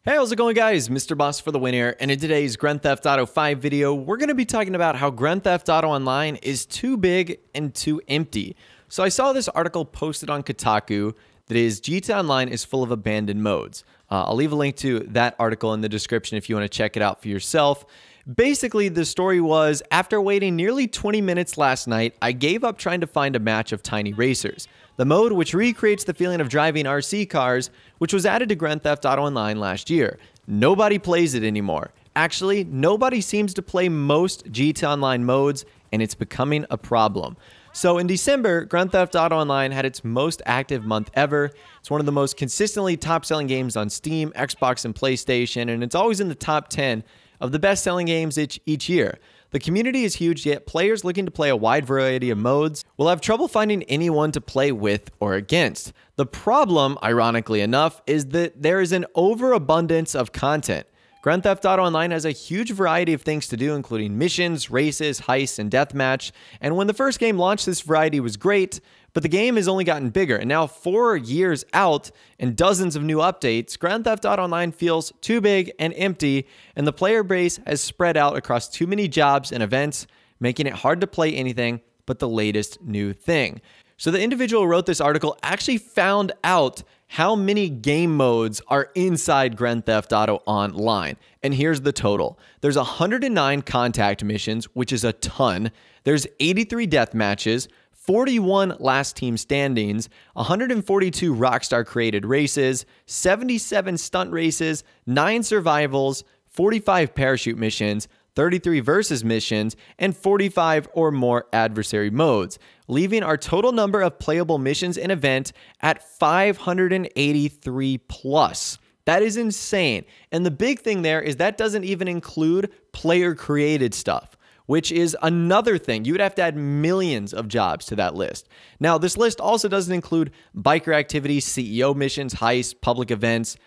Hey, how's it going, guys? Mr. Boss for the win here, and in today's Grand Theft Auto 5 video, we're going to be talking about how Grand Theft Auto Online is too big and too empty. So I saw this article posted on Kotaku that is GTA Online is full of abandoned modes. I'll leave a link to that article in the description if you want to check it out for yourself. Basically, the story was, after waiting nearly 20 minutes last night, I gave up trying to find a match of Tiny Racers, the mode which recreates the feeling of driving RC cars, which was added to Grand Theft Auto Online last year. Nobody plays it anymore. Actually, nobody seems to play most GTA Online modes, and it's becoming a problem. So in December, Grand Theft Auto Online had its most active month ever. It's one of the most consistently top-selling games on Steam, Xbox, and PlayStation, and it's always in the top 10 of the best-selling games each year. The community is huge, yet players looking to play a wide variety of modes will have trouble finding anyone to play with or against. The problem, ironically enough, is that there is an overabundance of content. Grand Theft Auto Online has a huge variety of things to do, including missions, races, heists, and deathmatch. And when the first game launched, this variety was great, but the game has only gotten bigger. And now 4 years out and dozens of new updates, Grand Theft Auto Online feels too big and empty, and the player base has spread out across too many jobs and events, making it hard to play anything but the latest new thing. So the individual who wrote this article actually found out how many game modes are inside Grand Theft Auto Online. And here's the total. There's 109 contact missions, which is a ton. There's 83 death matches, 41 last team standings, 142 Rockstar created races, 77 stunt races, 9 survivals, 45 parachute missions, 33 versus missions, and 45 or more adversary modes, leaving our total number of playable missions and event at 583 plus. That is insane. And the big thing there is that doesn't even include player-created stuff, which is another thing. You would have to add millions of jobs to that list. Now, this list also doesn't include biker activities, CEO missions, heists, public events,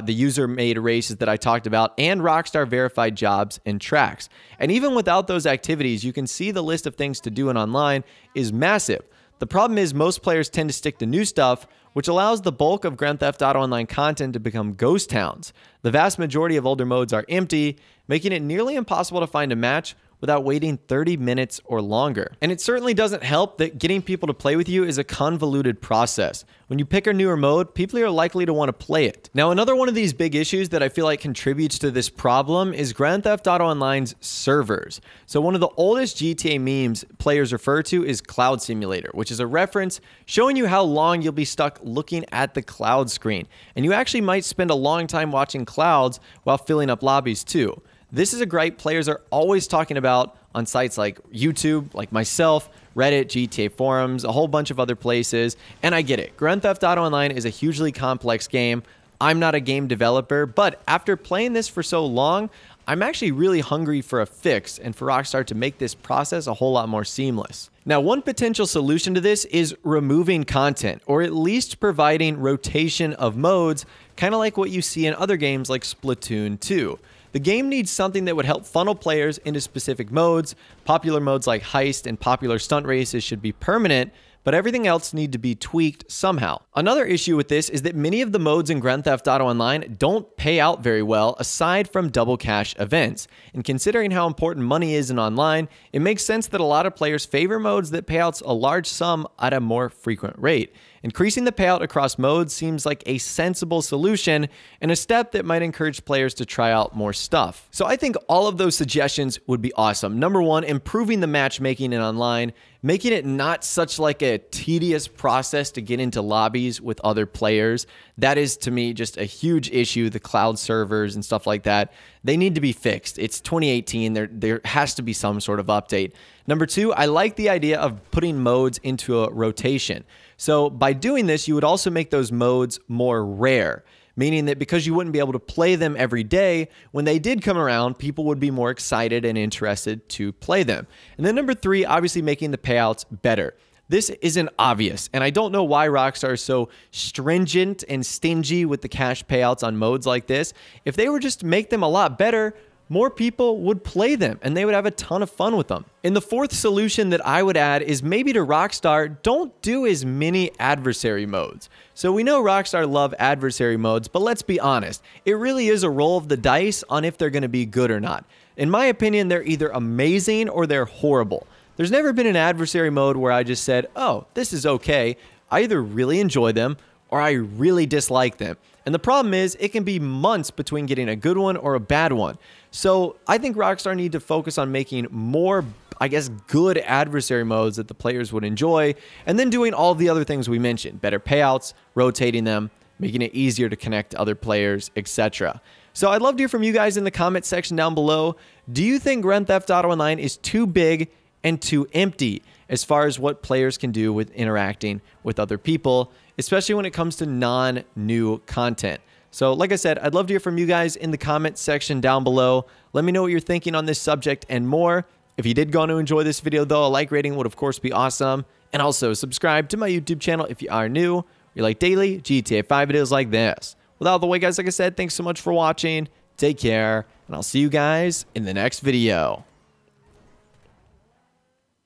the user-made races that I talked about, and Rockstar verified jobs and tracks. And even without those activities, you can see the list of things to do in online is massive. The problem is most players tend to stick to new stuff, which allows the bulk of Grand Theft Auto Online content to become ghost towns. The vast majority of older modes are empty, making it nearly impossible to find a match without waiting 30 minutes or longer. And it certainly doesn't help that getting people to play with you is a convoluted process. When you pick a newer mode, people are likely to want to play it. Now, another one of these big issues that I feel like contributes to this problem is Grand Theft Auto Online's servers. So one of the oldest GTA memes players refer to is Cloud Simulator, which is a reference showing you how long you'll be stuck looking at the cloud screen. And you actually might spend a long time watching clouds while filling up lobbies too. This is a gripe players are always talking about on sites like YouTube, like myself, Reddit, GTA forums, a whole bunch of other places, and I get it. Grand Theft Auto Online is a hugely complex game. I'm not a game developer, but after playing this for so long, I'm actually really hungry for a fix and for Rockstar to make this process a whole lot more seamless. Now, one potential solution to this is removing content, or at least providing rotation of modes, kind of like what you see in other games like Splatoon 2. The game needs something that would help funnel players into specific modes. Popular modes like heist and popular stunt races should be permanent, but everything else need to be tweaked somehow. Another issue with this is that many of the modes in Grand Theft Auto Online don't pay out very well aside from double cash events. And considering how important money is in online, it makes sense that a lot of players favor modes that pay out a large sum at a more frequent rate. Increasing the payout across modes seems like a sensible solution and a step that might encourage players to try out more stuff. So I think all of those suggestions would be awesome. Number one, improving the matchmaking in online, making it not such like a tedious process to get into lobbies with other players. That is, to me, just a huge issue. The cloud servers and stuff like that, they need to be fixed. It's 2018. There has to be some sort of update. Number two, I like the idea of putting modes into a rotation. So by doing this, you would also make those modes more rare, meaning that because you wouldn't be able to play them every day, when they did come around, people would be more excited and interested to play them. And then number three, obviously making the payouts better. This isn't obvious, and I don't know why Rockstar is so stringent and stingy with the cash payouts on modes like this. If they were just to make them a lot better, more people would play them and they would have a ton of fun with them. And the fourth solution that I would add is maybe to Rockstar, don't do as many adversary modes. So we know Rockstar love adversary modes, but let's be honest, it really is a roll of the dice on if they're going to be good or not. In my opinion, they're either amazing or they're horrible. There's never been an adversary mode where I just said, oh, this is okay. I either really enjoy them or I really dislike them. And the problem is it can be months between getting a good one or a bad one. So I think Rockstar need to focus on making more, I guess, good adversary modes that the players would enjoy, and then doing all the other things we mentioned, better payouts, rotating them, making it easier to connect to other players, etc. So I'd love to hear from you guys in the comment section down below. Do you think Grand Theft Auto Online is too big and too empty as far as what players can do with interacting with other people, especially when it comes to non-new content? So like I said, I'd love to hear from you guys in the comment section down below. Let me know what you're thinking on this subject and more. If you did go on to enjoy this video though, a like rating would of course be awesome. And also subscribe to my YouTube channel if you are new. You like daily GTA 5 videos like this. Without the way, guys, like I said, thanks so much for watching. Take care, and I'll see you guys in the next video.